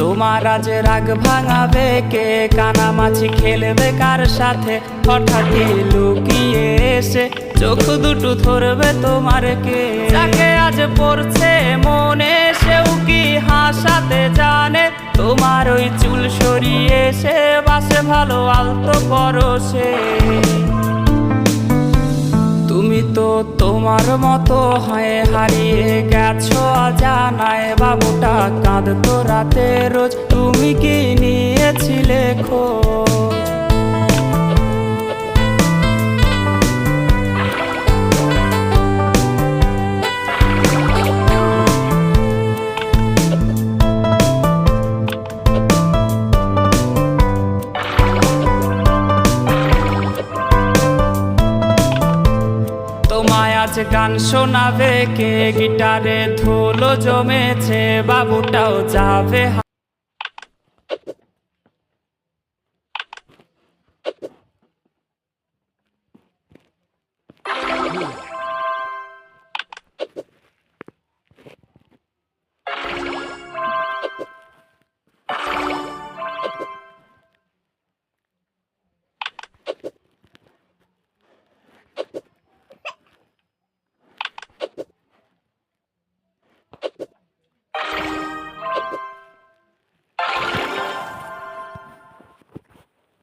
তোমার আজ রাগ ভাঙাবে কে, কানামাছি খেলবে কার সাথে, হঠাৎই লুকিয়ে এসে চোখ দুটো ধরবে তোমার কে। যাকে আজ পড়ছে মনে সেও কি হাসাতে জানে, তোমার ওই চুল সরিয়ে সে বাসে ভালো আলতো পরশে। তুমি তো তোমার মতো হয়ে হারিয়ে গেছো অজানায়, বাবুটা কাঁদতো রাতে রোজ, তুমি কি নিয়েছিলে খোঁজ? তোমায় আজ গান শোনাবে কে, গিটারে ধুলো জমেছে, বাবুটাও যাবে।